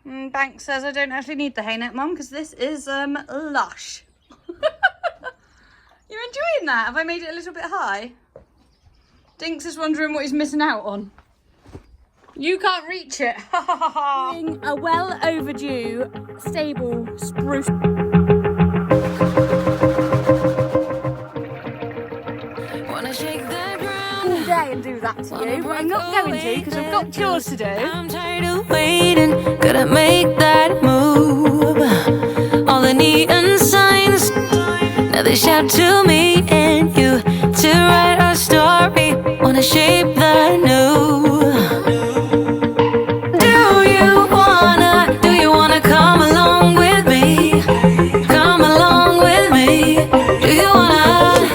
Banks says I don't actually need the hay net, Mum, because this is lush. You're enjoying that? Have I made it a little bit high? Dinks is wondering what he's missing out on. You can't reach it. A well overdue stable spruce. Wanna shake the ground All day and do that to you, but I'm not going to because I've got chores to do. I'm tired of waiting, gotta make that move. All the neon signs, now they shout to me and you to write our story. Wanna shape the new. Do you wanna come along with me? Come along with me. Do you wanna?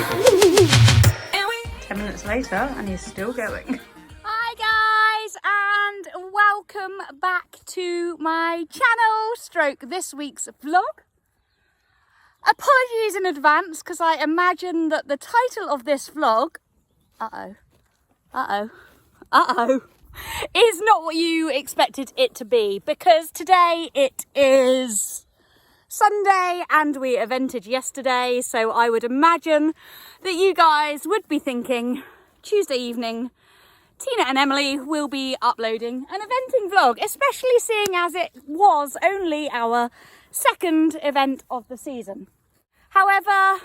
10 minutes later and he's still going. Hi guys, and welcome back to my channel stroke this week's vlog. Apologies in advance because I imagine that the title of this vlog is not what you expected it to be, because today it is Sunday and we evented yesterday, so I would imagine that you guys would be thinking Tuesday evening Tina and Emily will be uploading an eventing vlog, especially seeing as it was only our second event of the season. However,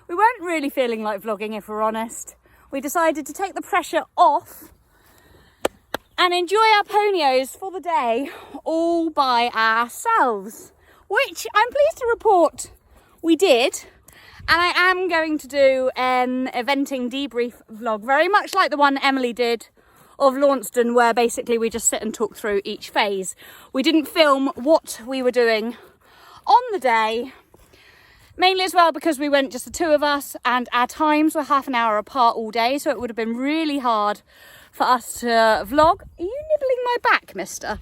we weren't really feeling like vlogging, if we're honest. We decided to take the pressure off and enjoy our ponios for the day all by ourselves, which I'm pleased to report we did. And I am going to do an eventing debrief vlog, very much like the one Emily did of Launceston, where basically we just sit and talk through each phase. We didn't film what we were doing on the day, mainly as well because we went just the two of us and our times were half an hour apart all day, so it would have been really hard for us to vlog. Are you nibbling my back, mister?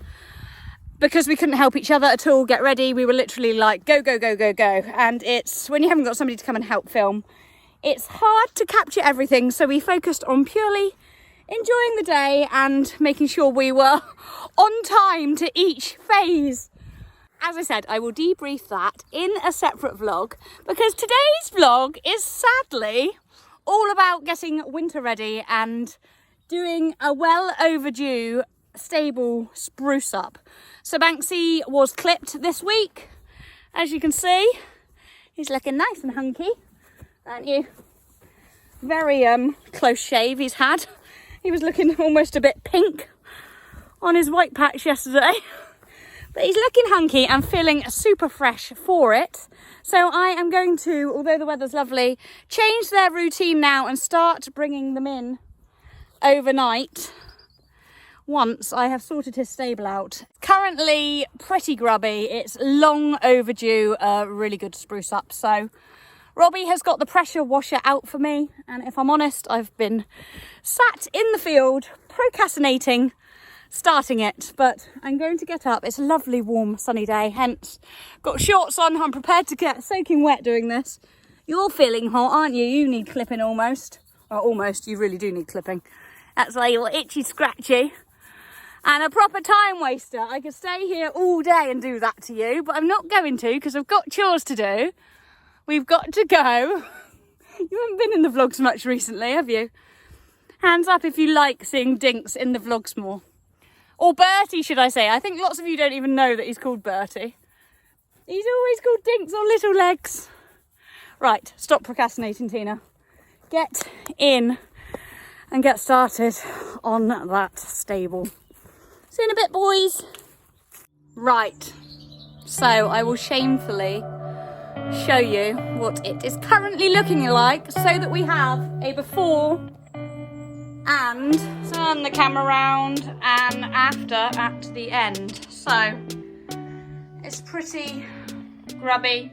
Because we couldn't help each other at all get ready. We were literally like go, go, go, go, go. And it's when you haven't got somebody to come and help film, it's hard to capture everything. So we focused on purely enjoying the day and making sure we were on time to each phase. As I said, I will debrief that in a separate vlog, because today's vlog is sadly all about getting winter ready and doing a well overdue stable spruce up. So Banksy was clipped this week. As you can see, he's looking nice and hunky, aren't you? Very close shave he's had. He was looking almost a bit pink on his white patch yesterday. But he's looking hunky and feeling super fresh for it. So I am going to, although the weather's lovely, change their routine now and start bringing them in overnight once I have sorted his stable out. Currently pretty grubby. It's long overdue a really good spruce up. So Robbie has got the pressure washer out for me, and if I'm honest, I've been sat in the field procrastinating starting it, but I'm going to get up. It's a lovely warm sunny day, hence got shorts on. I'm prepared to get soaking wet doing this. You're feeling hot, aren't you? You need clipping almost. Well, almost, you really do need clipping. That's why you're itchy scratchy and a proper time waster. I could stay here all day and do that to you, but I'm not going to because I've got chores to do. We've got to go. You haven't been in the vlogs much recently, have you? Hands up if you like seeing Dinks in the vlogs more. Or Bertie, should I say. I think lots of you don't even know that he's called Bertie. He's always called Dinks or Little Legs. Right, stop procrastinating, Tina. Get in and get started on that stable. See you in a bit, boys. Right, so I will shamefully show you what it is currently looking like so that we have a before and turn the camera around and after at the end. So it's pretty grubby.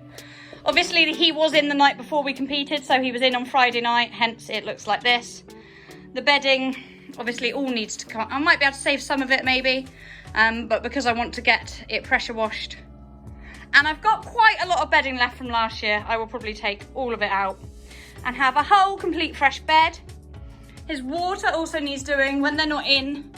Obviously he was in the night before we competed, so he was in on Friday night, hence it looks like this. The bedding obviously all needs to come. I might be able to save some of it maybe, but because I want to get it pressure washed, and I've got quite a lot of bedding left from last year, I will probably take all of it out and have a whole complete fresh bed. His water also needs doing when they're not in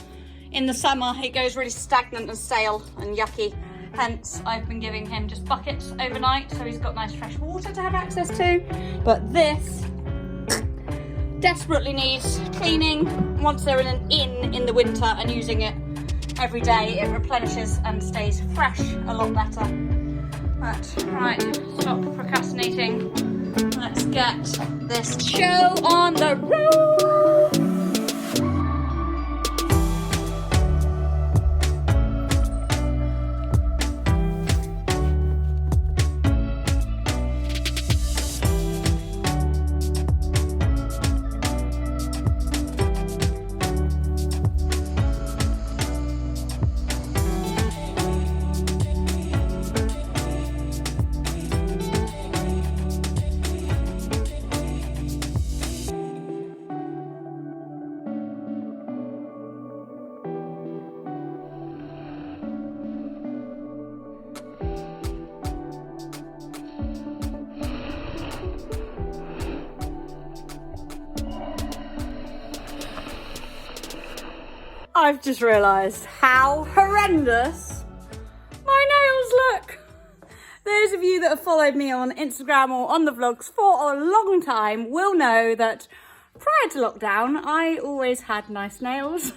in the summer it goes really stagnant and stale and yucky. Hence, I've been giving him just buckets overnight, so he's got nice fresh water to have access to. But this desperately needs cleaning. Once they're in an inn in the winter and using it every day, it replenishes and stays fresh a lot better. But, right, stop procrastinating. Let's get this show on the road. I've just realised how horrendous my nails look. Those of you that have followed me on Instagram or on the vlogs for a long time will know that prior to lockdown, I always had nice nails.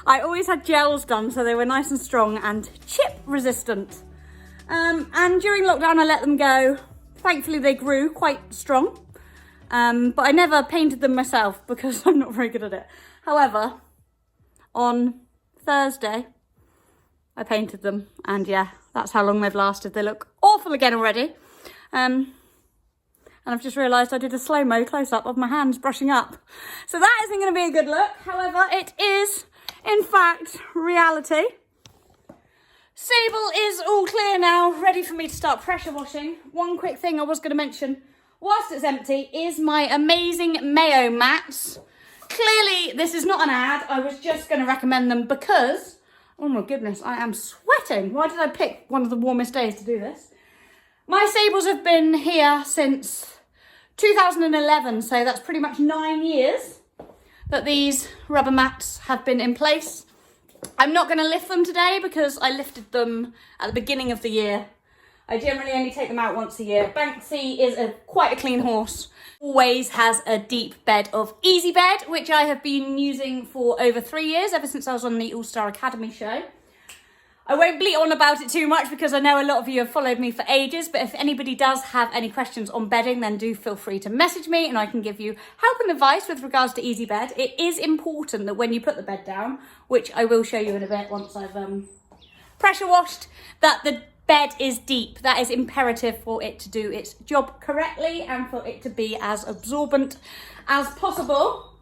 I always had gels done so they were nice and strong and chip resistant. And during lockdown, I let them go. Thankfully, they grew quite strong. But I never painted them myself because I'm not very good at it. However, on Thursday, I painted them, and yeah, that's how long they've lasted. They look awful again already. And I've just realised I did a slow-mo close-up of my hands brushing up. So that isn't going to be a good look. However, it is, in fact, reality. Sable is all clear now, ready for me to start pressure washing. One quick thing I was going to mention, whilst it's empty, is my amazing mayo mats. Clearly, this is not an ad. I was just going to recommend them because, oh my goodness, I am sweating. Why did I pick one of the warmest days to do this? My sables have been here since 2011, so that's pretty much 9 years that these rubber mats have been in place. I'm not going to lift them today because I lifted them at the beginning of the year. I generally only take them out once a year. Banksy is quite a clean horse. Always has a deep bed of Easibed, which I have been using for over 3 years, ever since I was on the All-Star Academy show. I won't bleat on about it too much because I know a lot of you have followed me for ages, but if anybody does have any questions on bedding, then do feel free to message me and I can give you help and advice with regards to Easibed. It is important that when you put the bed down, which I will show you in a bit once I've pressure washed, that the bed is deep. That is imperative for it to do its job correctly and for it to be as absorbent as possible.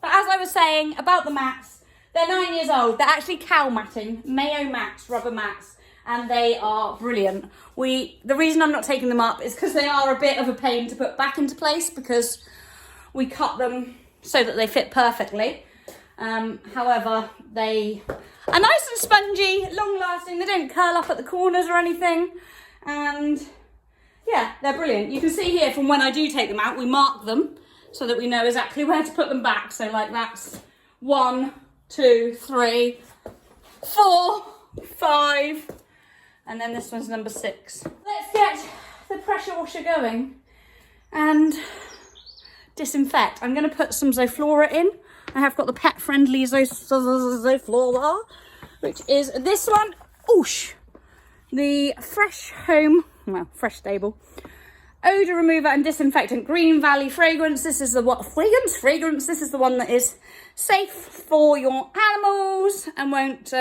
But as I was saying about the mats, they're 9 years old. They're actually cow matting, mayo mats, rubber mats, and they are brilliant. The reason I'm not taking them up is because they are a bit of a pain to put back into place because we cut them so that they fit perfectly. However, they are nice and spongy, long lasting. They don't curl up at the corners or anything. And yeah, they're brilliant. You can see here from when I do take them out, we mark them so that we know exactly where to put them back. So like that's 1, 2, 3, 4, 5, and then this one's number 6. Let's get the pressure washer going and disinfect. I'm going to put some Zoflora in. I have got the pet friendly Zoflora, which is this one. Oosh! The Fresh Stable Odour Remover and Disinfectant Green Valley Fragrance. This is the what? Fragrance. This is the one that is safe for your animals and won't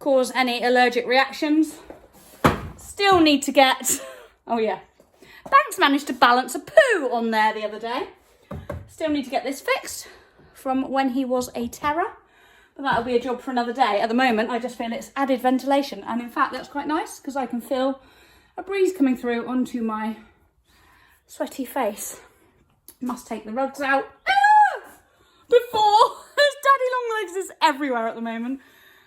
cause any allergic reactions. Still need to get, oh yeah, Banks managed to balance a poo on there the other day. Still need to get this fixed from when he was a terror, but that'll be a job for another day. At the moment, I just feel it's added ventilation, and in fact, that's quite nice because I can feel a breeze coming through onto my sweaty face. Must take the rugs out before, there's daddy long legs is everywhere at the moment,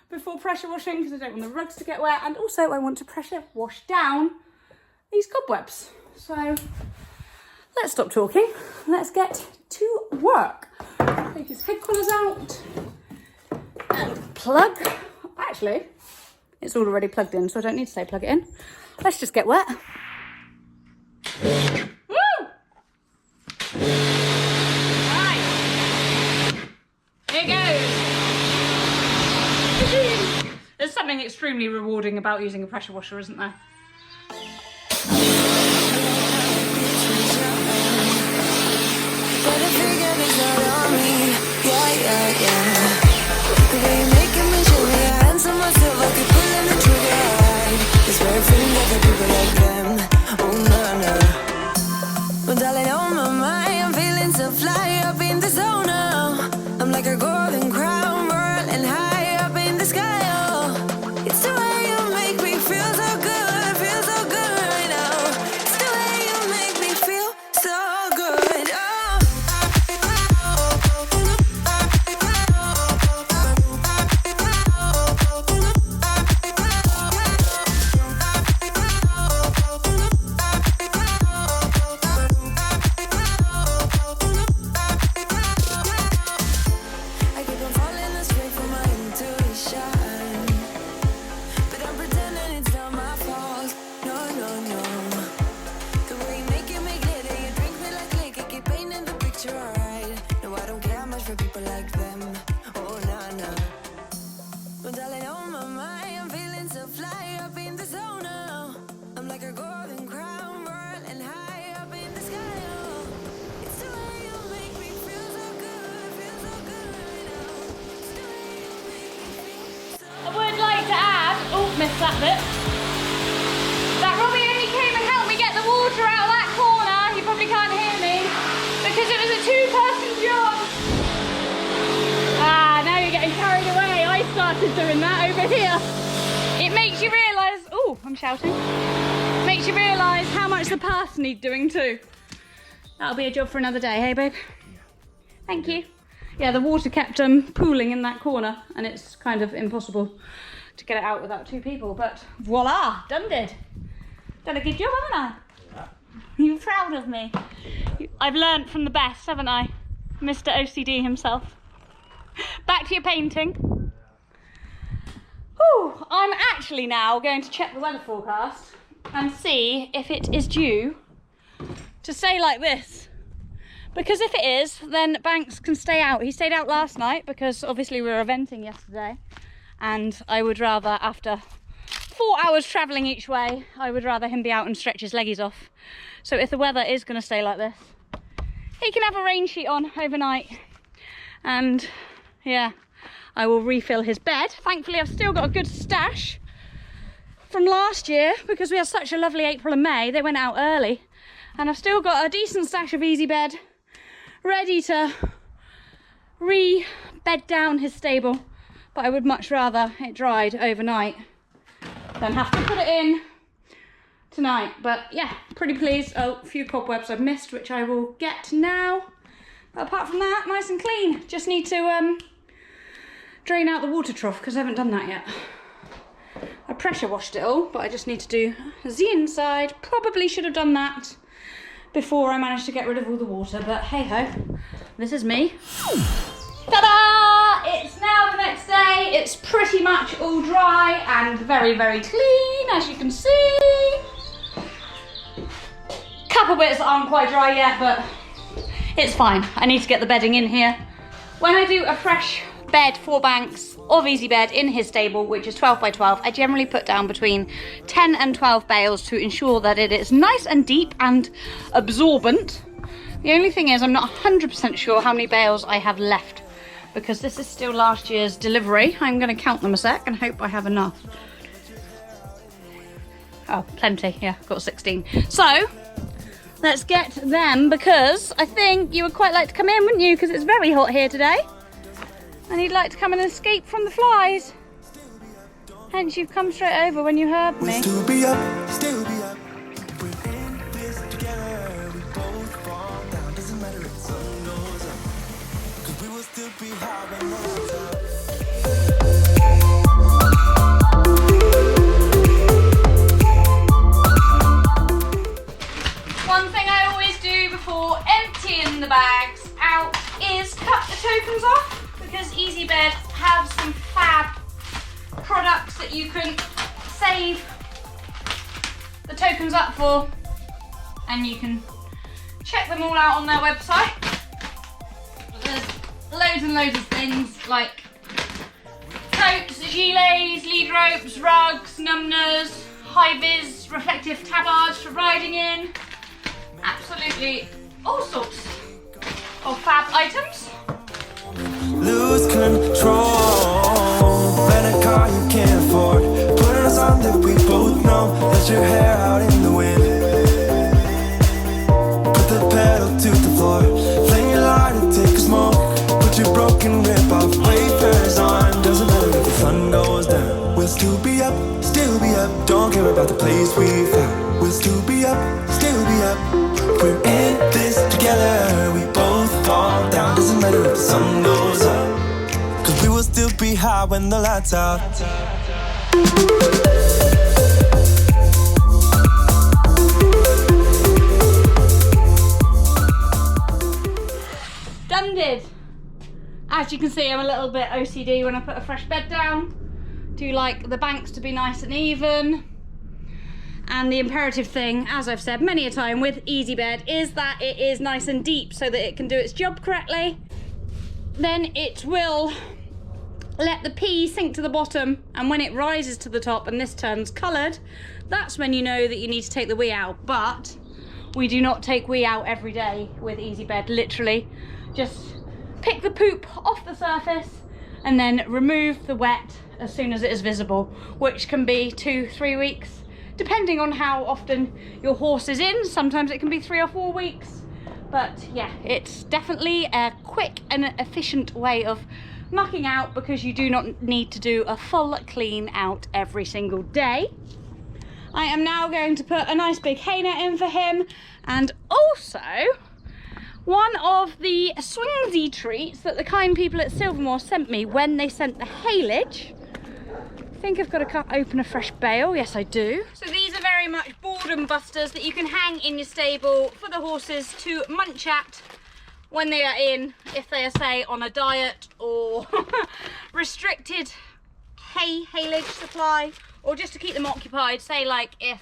before pressure washing because I don't want the rugs to get wet, and also I want to pressure wash down these cobwebs. So let's stop talking, let's get to work. Take his head collars out Plug. Actually, it's already plugged in, so I don't need to say plug it in. Let's just get wet. Woo! Right. Here goes. There's something extremely rewarding about using a pressure washer, isn't there? Missed that bit. That Robbie only came and helped me get the water out of that corner. You probably can't hear me because it was a two-person job. Ah, now you're getting carried away. I started doing that over here. It makes you realise, oh, I'm shouting. Makes you realise how much the paths need doing too. That'll be a job for another day, hey babe? Thank you. Yeah, the water kept pooling in that corner and it's kind of impossible to get it out without two people, but voila, done did. Done a good job, haven't I? Yeah. You're proud of me. I've learnt from the best, haven't I? Mr. OCD himself. Back to your painting. Whew, I'm actually now going to check the weather forecast and see if it is due to stay like this. Because if it is, then Banks can stay out. He stayed out last night because obviously we were eventing yesterday. And I would rather, after 4 hours travelling each way, I would rather him be out and stretch his leggies off. So if the weather is going to stay like this, he can have a rain sheet on overnight. And yeah, I will refill his bed. Thankfully, I've still got a good stash from last year because we had such a lovely April and May. They went out early. And I've still got a decent stash of Easibed ready to re-bed down his stable. But I would much rather it dried overnight than have to put it in tonight. But yeah, pretty pleased. Oh, a few cobwebs I've missed, which I will get now. But apart from that, nice and clean. Just need to drain out the water trough because I haven't done that yet. I pressure washed it all, but I just need to do the inside. Probably should have done that before I managed to get rid of all the water, but hey ho, this is me. Ta-da! It's now the next day. It's pretty much all dry and very, very clean, as you can see. Couple bits that aren't quite dry yet, but it's fine. I need to get the bedding in here. When I do a fresh bed for Banks of Easibed in his stable, which is 12 by 12, I generally put down between 10 and 12 bales to ensure that it is nice and deep and absorbent. The only thing is I'm not 100% sure how many bales I have left because this is still last year's delivery. I'm going to count them a sec and hope I have enough. Oh, plenty. Yeah, I've got 16. So let's get them because I think you would quite like to come in, wouldn't you? Because it's very hot here today. And you'd like to come and escape from the flies. Hence you've come straight over when you heard me. Still be up, still be up. We're in this together. We both fall down. Doesn't matter if the sun goes up. 'Cause we will still be high when the sun's up. One thing I always do before emptying the bags out is cut the tokens off because Easibed have some save the tokens up for, and you can check them all out on their website. There's loads and loads of things like coats, gilets, lead ropes, rugs, numbers, high-vis reflective tabards for riding in. Absolutely all sorts of fab items. Lose control. Rent a car you can't afford. Put on a song that we both know. Let your hair out in the wind. Put the pedal to the floor. Flame your lighter, take a smoke. Put your broken rib off. Wafers on. Doesn't matter if the sun goes down. We'll still be up, still be up. Don't care about the place we found. We'll still be up, still be up. We're in this together. We both fall down. Doesn't matter if the sun goes up. Cause we will still be high when the lights out. Done did. As you can see, I'm a little bit OCD when I put a fresh bed down. Do like the banks to be nice and even. And the imperative thing, as I've said many a time with Easibed, is that it is nice and deep so that it can do its job correctly. Then it will let the pea sink to the bottom, and when it rises to the top and this turns coloured, that's when you know that you need to take the wee out. But we do not take wee out every day with Easibed, literally. Just pick the poop off the surface and then remove the wet as soon as it is visible, which can be 2-3 weeks, depending on how often your horse is in. Sometimes it can be 3 or 4 weeks. But yeah, it's definitely a quick and efficient way of mucking out, because you do not need to do a full clean out every single day. I am now going to put a nice big hay net in for him, and also one of the swingsy treats that the kind people at Silvermore sent me when they sent the haylage. I think I've got to cut open a fresh bale. Yes, I do. So these are very much boredom busters that you can hang in your stable for the horses to munch at when they are in, if they are, say, on a diet or restricted haylage supply, or just to keep them occupied. Say, like, if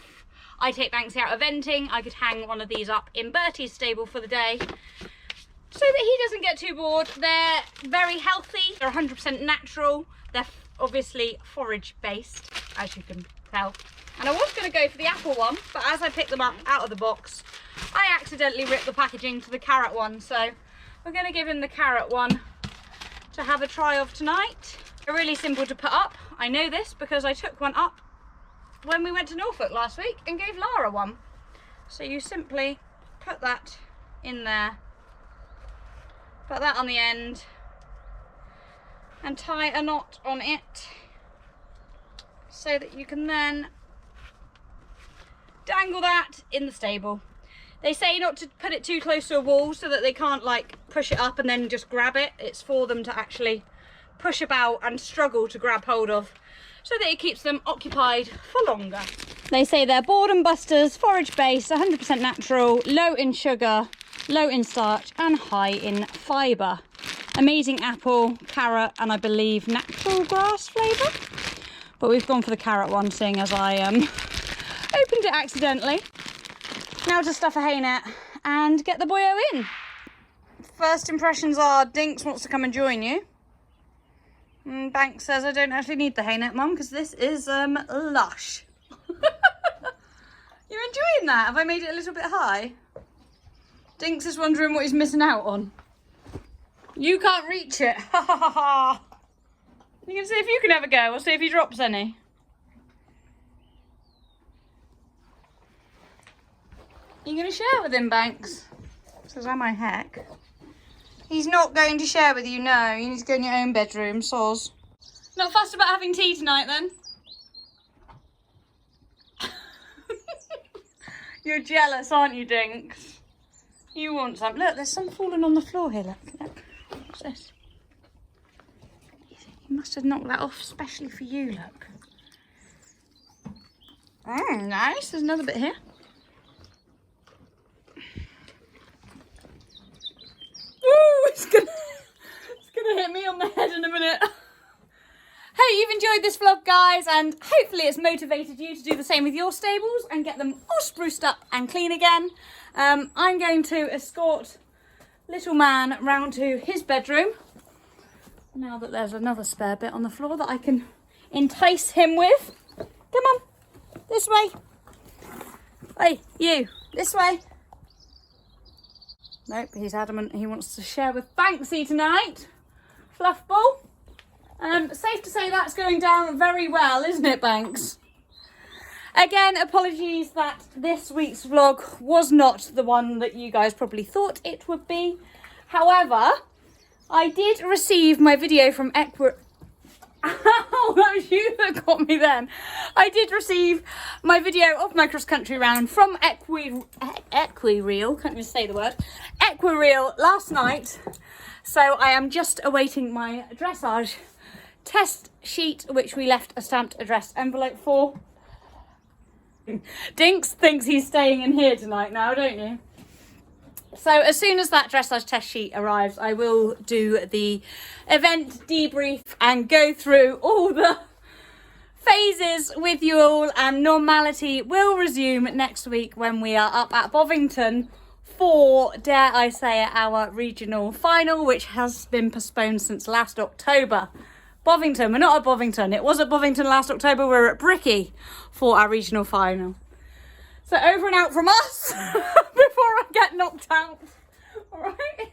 I take Banksy out eventing, I could hang one of these up in Bertie's stable for the day so that he doesn't get too bored. They're very healthy, they're 100% natural, they're obviously forage based, as you can tell. And I was going to go for the apple one, but as I picked them up out of the box, I accidentally ripped the packaging to the carrot one, so we're going to give him the carrot one to have a try of tonight. They're really simple to put up. I know this because I took one up when we went to Norfolk last week and gave Lara one. So you simply put that in there, put that on the end, and tie a knot on it so that you can then dangle that in the stable. They say not to put it too close to a wall so that they can't, like, push it up and then just grab it. It's for them to actually push about and struggle to grab hold of, so that it keeps them occupied for longer. They say they're boredom busters, forage based, 100% natural, low in sugar, low in starch and high in fibre. Amazing apple, carrot and I believe natural grass flavour. But we've gone for the carrot one, seeing as I opened it accidentally. Now to stuff a hay net and get the boyo in. First impressions are Dinks wants to come and join you. Banks says I don't actually need the hay net, Mum, because this is lush. You're enjoying that? Have I made it a little bit high? Dinks is wondering what he's missing out on. You can't reach it. Ha ha ha ha. You can see if you can have a go. We'll see if he drops any. You going to share with him, Banks? Says, am I heck? He's not going to share with you, no. You need to go in your own bedroom, soz. Not fussed about having tea tonight, then? You're jealous, aren't you, Dinks? You want some. Look, there's some falling on the floor here, look. What's this? He must have knocked that off specially for you, look. Nice. There's another bit here. Woo! It's gonna hit me on the head in a minute. Hey, even enjoyed this vlog, guys, and hopefully it's motivated you to do the same with your stables and get them all spruced up and clean again. I'm going to escort little man round to his bedroom now that there's another spare bit on the floor that I can entice him with. Come on, this way. Hey, you, this way. Nope, he's adamant he wants to share with Banksy tonight. Fluffball. Safe to say that's going down very well, isn't it, Banks? Again, apologies that this week's vlog was not the one that you guys probably thought it would be. However, I did receive my video from Ow, that was you that got me then. I did receive my video of my cross-country round from Equireel, can't even say the word, Equireel last night. So I am just awaiting my dressage test sheet, which we left a stamped addressed envelope for. Dinks thinks he's staying in here tonight now, don't you? So as soon as that dressage test sheet arrives, I will do the event debrief and go through all the phases with you all, and normality will resume next week when we are up at Bovington for, dare I say it, our regional final, which has been postponed since last October. Bovington, we're not at Bovington. It was at Bovington last October. We're at Bricky for our regional final. So over and out from us before I get knocked out. All right.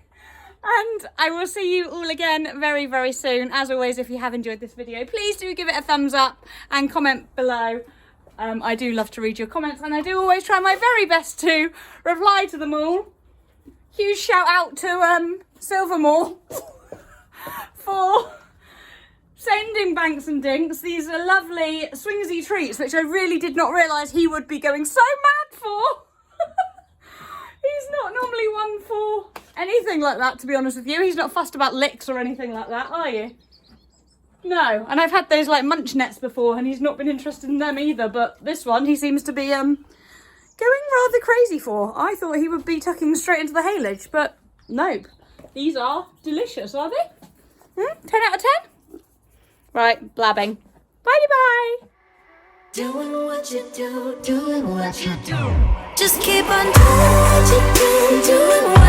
And I will see you all again very, very soon. As always, if you have enjoyed this video, please do give it a thumbs up and comment below. I do love to read your comments, and I do always try my very best to reply to them all. Huge shout out to Silvermore for sending Banks and Dinks these lovely swingsy treats, which I really did not realise he would be going so mad for. He's not normally one for anything like that, to be honest with you. He's not fussed about licks or anything like that, are you? No, and I've had those like munch nets before and he's not been interested in them either, but this one he seems to be going rather crazy for. I thought he would be tucking straight into the haylage, but nope. These are delicious, are they? 10 out of 10? Right, blabbing. Bye-bye. Doing what you do, doing what you do. Just keep on doing what you do, doing what